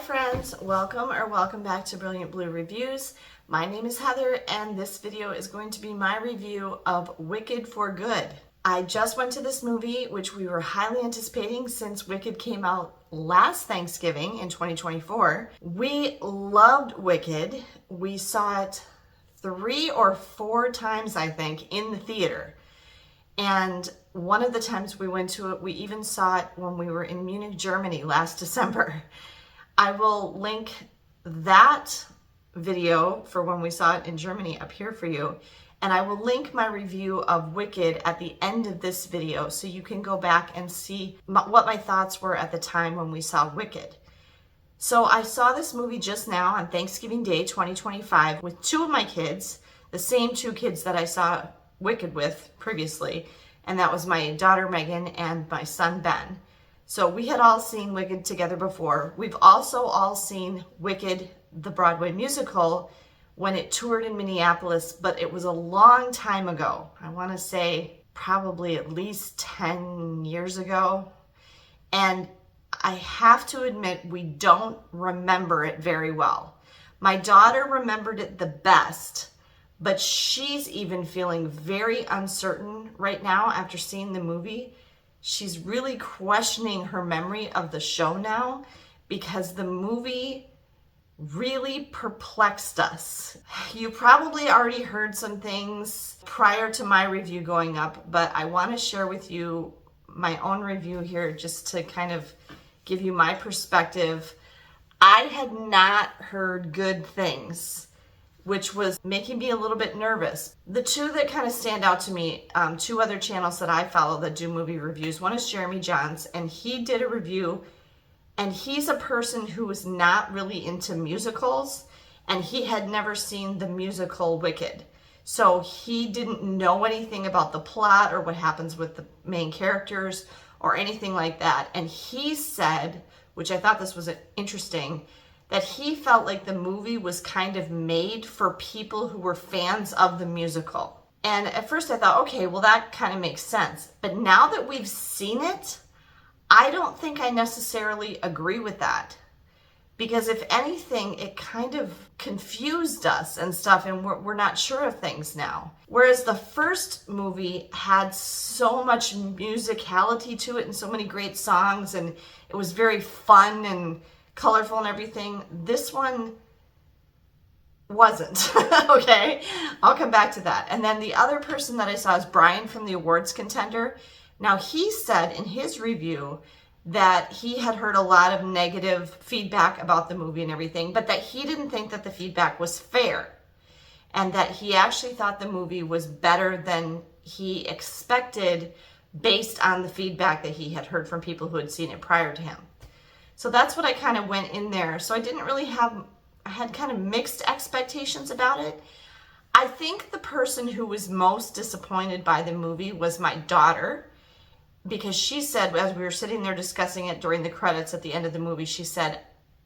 friends, welcome back to Brilliant Blue Reviews. My name is Heather and this video is going to be my review of Wicked for Good. I just went to this movie, which we were highly anticipating since Wicked came out last Thanksgiving in 2024. We loved Wicked. We saw it 3 or 4 times, I think, in the theater. And one of the times we went to it, we even saw it when we were in Munich, Germany last December. I will link that video for when we saw it in Germany up here for you. And I will link my review of Wicked at the end of this video so you can go back and see what my thoughts were at the time when we saw Wicked. So I saw this movie just now on Thanksgiving Day 2025 with 2 of my kids, the same 2 kids that I saw Wicked with previously, and that was my daughter Megan and my son Ben. So we had all seen Wicked together before. We've also all seen Wicked, the Broadway musical, when it toured in Minneapolis, but it was a long time ago. I want to say probably at least 10 years ago. And I have to admit, we don't remember it very well. My daughter remembered it the best, but she's even feeling very uncertain right now after seeing the movie. She's really questioning her memory of the show now because the movie really perplexed us. You probably already heard some things prior to my review going up, but I want to share with you my own review here just to kind of give you my perspective. I had not heard good things, which was making me a little bit nervous. The 2 that kind of stand out to me, 2 other channels that I follow that do movie reviews. One is Jeremy Johns, and he did a review, and he's a person who is not really into musicals, and he had never seen the musical Wicked. So he didn't know anything about the plot or what happens with the main characters or anything like that. And he said, which I thought this was interesting, that he felt like the movie was kind of made for people who were fans of the musical. And at first I thought, okay, well that kind of makes sense. But now that we've seen it, I don't think I necessarily agree with that. Because if anything, it kind of confused us and stuff, and we're not sure of things now. Whereas the first movie had so much musicality to it and so many great songs, and it was very fun and colorful and everything. This one wasn't. Okay, I'll come back to that. And then the other person that I saw is Brian from the Awards Contender. Now he said in his review that he had heard a lot of negative feedback about the movie and everything, but that he didn't think that the feedback was fair and that he actually thought the movie was better than he expected based on the feedback that he had heard from people who had seen it prior to him. So that's what I kind of went in there. So I didn't really I had kind of mixed expectations about it. I think the person who was most disappointed by the movie was my daughter, because she said, as we were sitting there discussing it during the credits at the end of the movie, she said,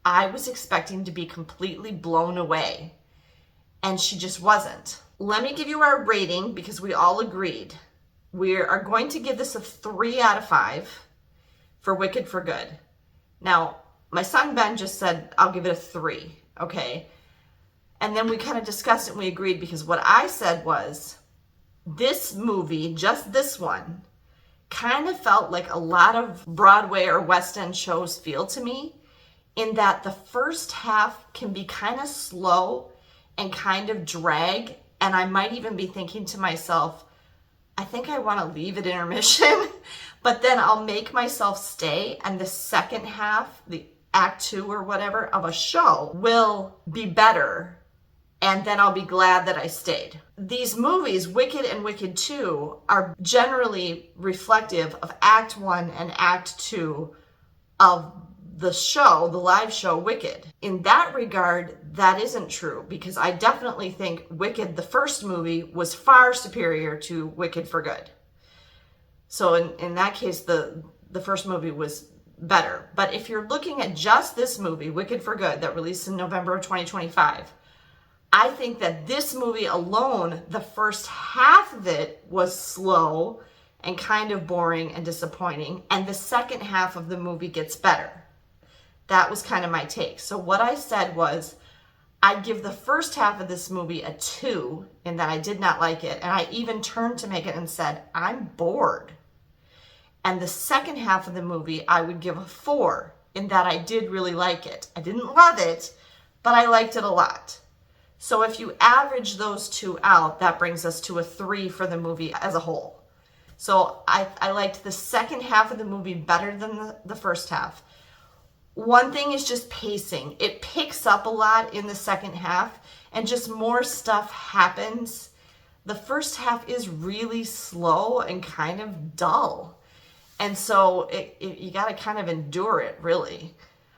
I was expecting to be completely blown away, and she just wasn't. Let me give you our rating because we all agreed. We are going to give this a 3 out of 5 for Wicked for Good. Now, my son Ben just said, I'll give it a 3, okay? And then we kind of discussed it and we agreed, because what I said was, this movie, just this one, kind of felt like a lot of Broadway or West End shows feel to me, in that the first half can be kind of slow and kind of drag, and I might even be thinking to myself, I think I want to leave at intermission, but then I'll make myself stay, and the second half, the act 2 or whatever of a show, will be better, and then I'll be glad that I stayed. These movies, Wicked and Wicked 2, are generally reflective of Act 1 and Act 2 of the show, the live show Wicked. In that regard, that isn't true, because I definitely think Wicked, the first movie, was far superior to Wicked for Good. So in that case, the first movie was better. But if you're looking at just this movie, Wicked for Good, that released in November of 2025, I think that this movie alone, the first half of it was slow and kind of boring and disappointing, and the second half of the movie gets better. That was kind of my take. So what I said was, I'd give the first half of this movie a 2 in that I did not like it. And I even turned to Megan and said, I'm bored. And the second half of the movie, I would give a 4 in that I did really like it. I didn't love it, but I liked it a lot. So if you average those two out, that brings us to a 3 for the movie as a whole. So I liked the second half of the movie better than the first half. One thing is just pacing. It picks up a lot in the second half and just more stuff happens. The first half is really slow and kind of dull. And so you got to kind of endure it, really.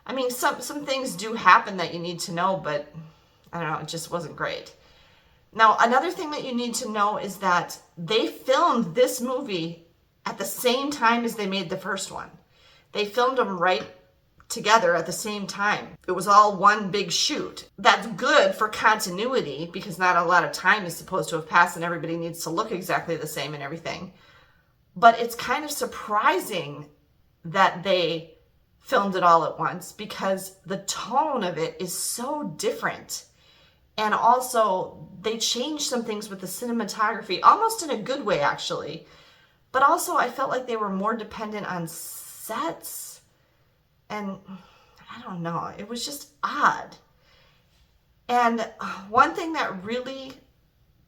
I mean, some things do happen that you need to know, but I don't know, it just wasn't great. Now, another thing that you need to know is that they filmed this movie at the same time as they made the first one. They filmed them right together at the same time. It was all one big shoot. That's good for continuity because not a lot of time is supposed to have passed and everybody needs to look exactly the same and everything. But it's kind of surprising that they filmed it all at once because the tone of it is so different. And also, they changed some things with the cinematography, almost in a good way, actually. But also, I felt like they were more dependent on sets. And I don't know, it was just odd. And one thing that really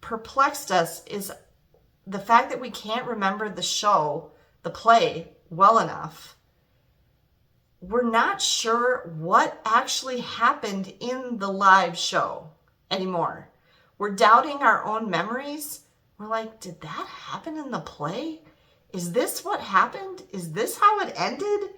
perplexed us is the fact that we can't remember the show, the play, well enough. We're not sure what actually happened in the live show anymore. We're doubting our own memories. We're like, did that happen in the play? Is this what happened? Is this how it ended?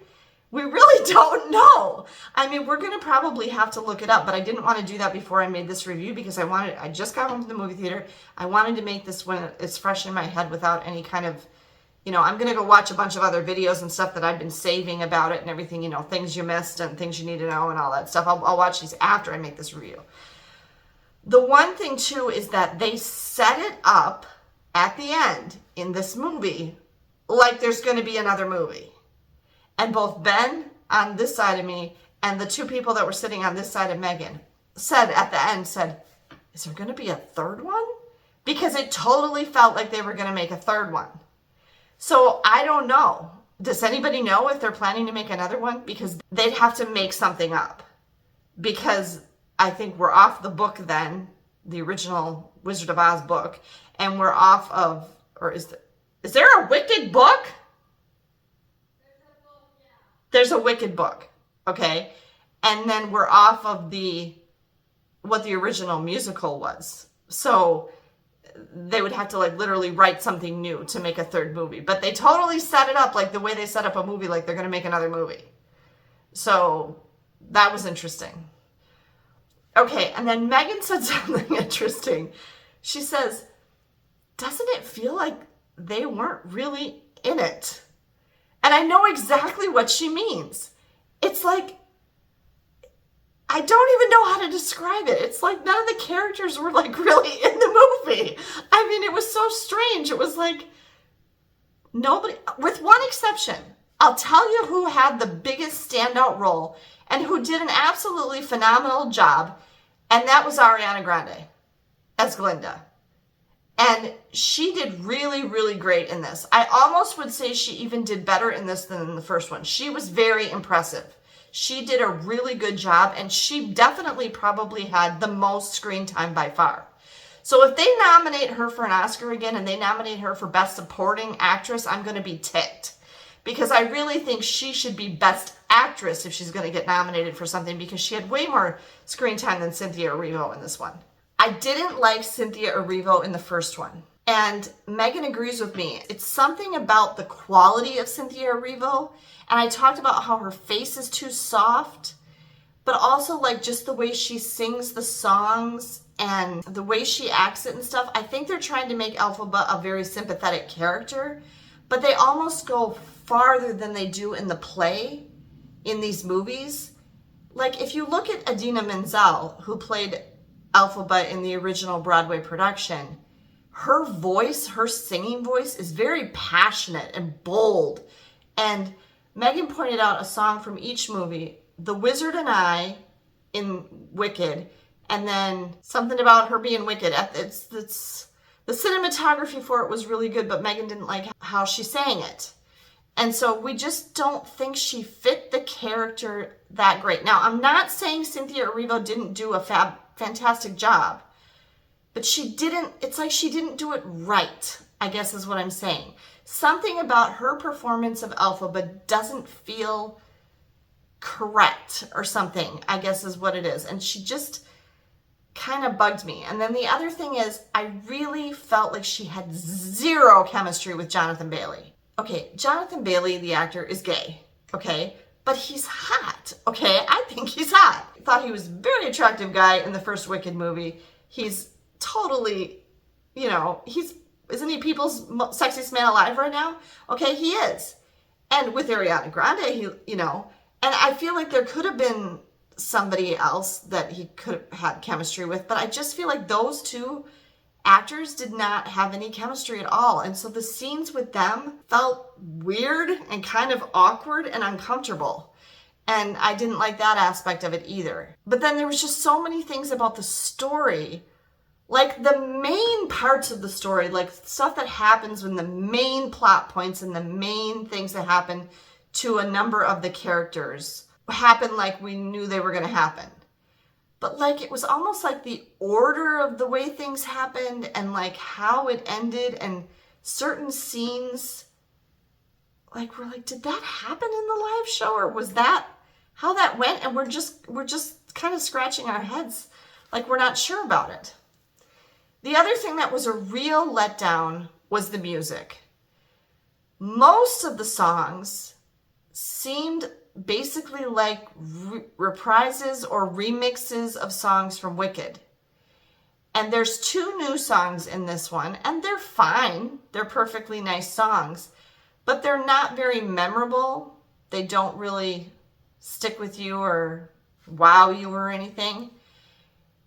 We really don't know. I mean, we're going to probably have to look it up, but I didn't want to do that before I made this review because I just got home from the movie theater. I wanted to make this when it's fresh in my head without any kind of, I'm going to go watch a bunch of other videos and stuff that I've been saving about it and everything, things you missed and things you need to know and all that stuff. I'll watch these after I make this review. The one thing too is that they set it up at the end in this movie like there's going to be another movie. And both Ben on this side of me and the two people that were sitting on this side of Megan said at the end, is there going to be a third one? Because it totally felt like they were going to make a third one. So I don't know. Does anybody know if they're planning to make another one? Because they'd have to make something up. Because I think we're off the book then, the original Wizard of Oz book, and we're off of, or is there a Wicked book? There's a Wicked book, okay? And then we're off of what the original musical was. So they would have to literally write something new to make a third movie. But they totally set it up like the way they set up a movie, like they're going to make another movie. So that was interesting. Okay, and then Megan said something interesting. She says, doesn't it feel like they weren't really in it? And I know exactly what she means. It's like, I don't even know how to describe it. It's like none of the characters were really in the movie. I mean, it was so strange. It was like nobody, with one exception. I'll tell you who had the biggest standout role and who did an absolutely phenomenal job. And that was Ariana Grande as Glinda. And she did really, really great in this. I almost would say she even did better in this than in the first one. She was very impressive. She did a really good job, and she definitely probably had the most screen time by far. So if they nominate her for an Oscar again and they nominate her for Best Supporting Actress, I'm going to be ticked. Because I really think she should be Best Actress if she's going to get nominated for something because she had way more screen time than Cynthia Erivo in this one. I didn't like Cynthia Erivo in the first one. And Megan agrees with me. It's something about the quality of Cynthia Erivo. And I talked about how her face is too soft, but also just the way she sings the songs and the way she acts it and stuff. I think they're trying to make Elphaba a very sympathetic character, but they almost go farther than they do in the play in these movies. If you look at Idina Menzel, who played Elphaba in the original Broadway production, her voice, her singing voice is very passionate and bold. And Megan pointed out a song from each movie The Wizard and I in Wicked, and then something about her being Wicked. It's the cinematography for it was really good, but Megan didn't like how she sang it. And so we just don't think she fit the character that great. Now, I'm not saying Cynthia Erivo didn't do a fantastic job, but it's like she didn't do it right, I guess is what I'm saying. Something about her performance of Elphaba doesn't feel correct or something, I guess is what it is. And she just kind of bugged me. And then the other thing is, I really felt like she had zero chemistry with Jonathan Bailey. Okay, Jonathan Bailey, the actor, is gay, okay? But he's hot, okay? I think he's hot. I thought he was a very attractive guy in the first Wicked movie. He's totally, isn't he people's sexiest man alive right now? Okay, he is. And with Ariana Grande, and I feel like there could have been somebody else that he could have had chemistry with, but I just feel like those two actors did not have any chemistry at all. And so the scenes with them felt weird and kind of awkward and uncomfortable. And I didn't like that aspect of it either. But then there was just so many things about the story, like the main parts of the story, like stuff that happens when the main plot points and the main things that happen to a number of the characters happen like we knew they were going to happen. But like it was almost like the order of the way things happened and like how it ended, and certain scenes like we're like, did that happen in the live show, or was that how that went? And we're just kind of scratching our heads like we're not sure about it. The other thing that was a real letdown was the music. Most of the songs seemed basically like reprises or remixes of songs from Wicked. And there's 2 new songs in this one, and they're fine. They're perfectly nice songs, but they're not very memorable. They don't really stick with you or wow you or anything.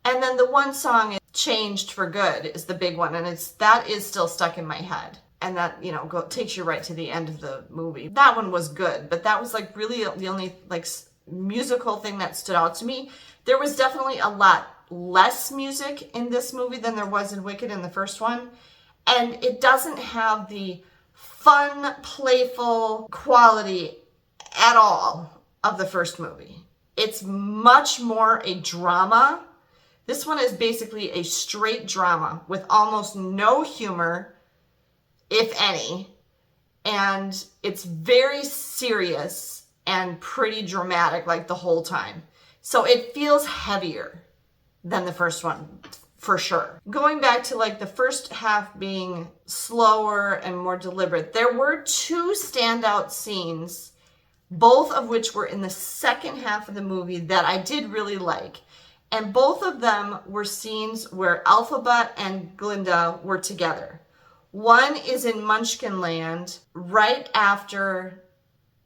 And then the one song, Changed for Good, is the big one, and that is still stuck in my head. And that, takes you right to the end of the movie. That one was good, but that was like really the only like musical thing that stood out to me. There was definitely a lot less music in this movie than there was in Wicked in the first one. And it doesn't have the fun, playful quality at all of the first movie. It's much more a drama. This one is basically a straight drama with almost no humor, if any, and it's very serious and pretty dramatic like the whole time. So it feels heavier than the first one, for sure. Going back to like the first half being slower and more deliberate, there were 2 standout scenes, both of which were in the second half of the movie that I did really like. And both of them were scenes where Elphaba and Glinda were together. One is in Munchkinland, right after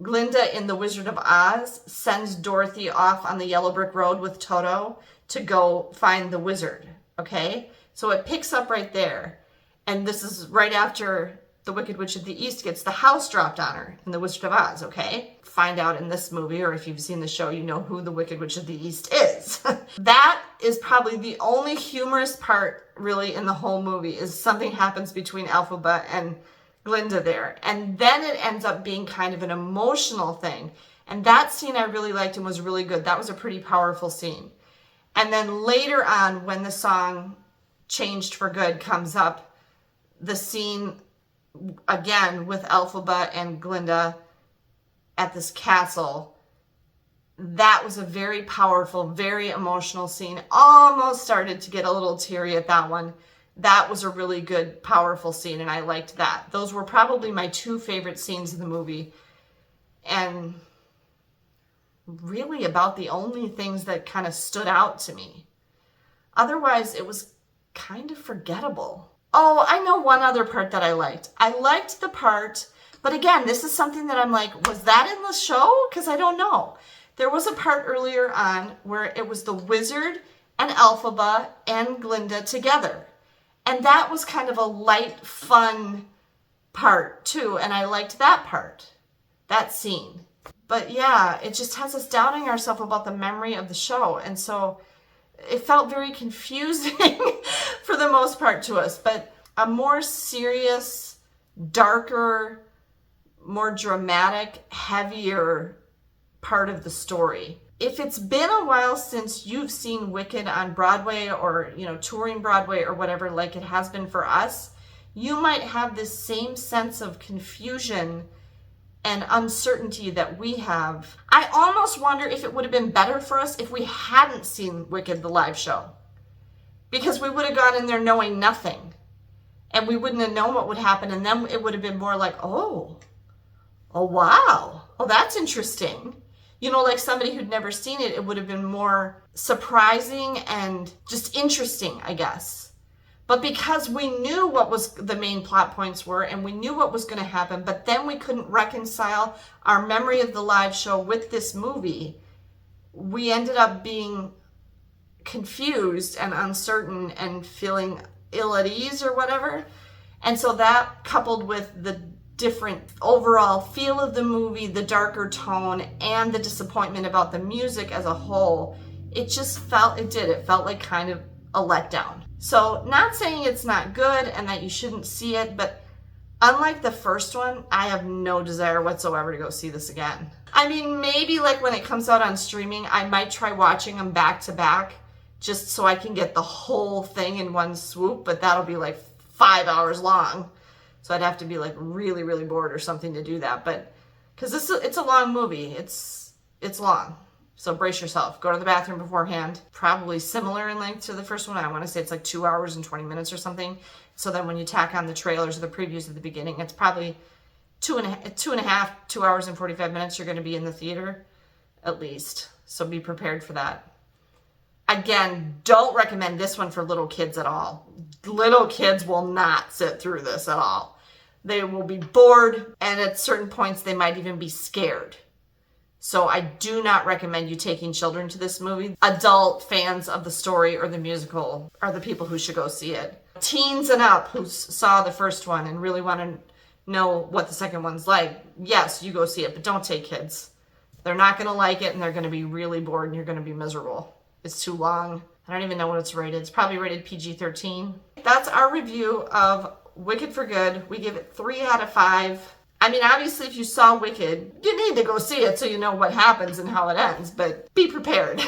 Glinda in The Wizard of Oz sends Dorothy off on the yellow brick road with Toto to go find the wizard, okay? So it picks up right there. And this is right after the Wicked Witch of the East gets the house dropped on her in The Wizard of Oz, okay? Find out in this movie, or if you've seen the show, you know who the Wicked Witch of the East is. That is probably the only humorous part really in the whole movie, is something happens between Elphaba and Glinda there. And then it ends up being kind of an emotional thing. And that scene I really liked and was really good. That was a pretty powerful scene. And then later on, when the song Changed for Good comes up, the scene again with Elphaba and Glinda at this castle, that was a very powerful, very emotional scene. Almost started to get a little teary at that one. That was a really good, powerful scene, and I liked that. Those were probably my 2 favorite scenes in the movie, and really about the only things that kind of stood out to me. Otherwise, it was kind of forgettable. Oh, I know one other part that I liked. I liked the part, but again, this is something that I'm like, was that in the show? Because I don't know. There was a part earlier on where it was the wizard and Elphaba and Glinda together. And that was kind of a light, fun part too. And I liked that part, that scene. But yeah, it just has us doubting ourselves about the memory of the show. And so it felt very confusing for the most part to us. But a more serious, darker, more dramatic, heavier part of the story. If it's been a while since you've seen Wicked on Broadway or, touring Broadway or whatever, like it has been for us, you might have this same sense of confusion and uncertainty that we have. I almost wonder if it would have been better for us if we hadn't seen Wicked, the live show, because we would have gone in there knowing nothing and we wouldn't have known what would happen. And then it would have been more like, oh, wow. Oh, that's interesting. Like somebody who'd never seen it, it would have been more surprising and just interesting, I guess. But because we knew what was the main plot points were and we knew what was going to happen, but then we couldn't reconcile our memory of the live show with this movie, we ended up being confused and uncertain and feeling ill at ease or whatever. And so that, coupled with the different overall feel of the movie, the darker tone, and the disappointment about the music as a whole, it felt like kind of a letdown. So, not saying it's not good and that you shouldn't see it, but unlike the first one, I have no desire whatsoever to go see this again. I mean, maybe like when it comes out on streaming, I might try watching them back to back just so I can get the whole thing in one swoop, but that'll be like 5 hours long. So I'd have to be like really, really bored or something to do that. But because it's a long movie, it's long. So brace yourself. Go to the bathroom beforehand. Probably similar in length to the first one. I want to say it's like 2 hours and 20 minutes or something. So then when you tack on the trailers or the previews at the beginning, it's probably 2 hours and 45 minutes you're going to be in the theater at least. So be prepared for that. Again, don't recommend this one for little kids at all. Little kids will not sit through this at all. They will be bored, and at certain points they might even be scared. So I do not recommend you taking children to this movie. Adult fans of the story or the musical are the people who should go see it. Teens and up who saw the first one and really want to know what the second one's like, yes, you go see it, but don't take kids. They're not going to like it, and they're going to be really bored, and you're going to be miserable. It's too long. I don't even know what it's rated. It's probably rated PG-13. That's our review of Wicked for Good. We give it 3 out of 5. I mean, obviously, if you saw Wicked, you need to go see it so you know what happens and how it ends, but be prepared.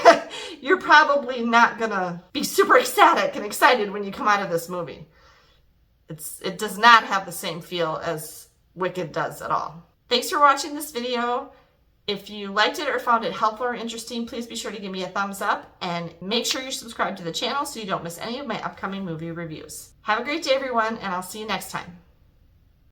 You're probably not going to be super ecstatic and excited when you come out of this movie. It does not have the same feel as Wicked does at all. Thanks for watching this video. If you liked it or found it helpful or interesting, please be sure to give me a thumbs up and make sure you're subscribed to the channel so you don't miss any of my upcoming movie reviews. Have a great day, everyone, and I'll see you next time.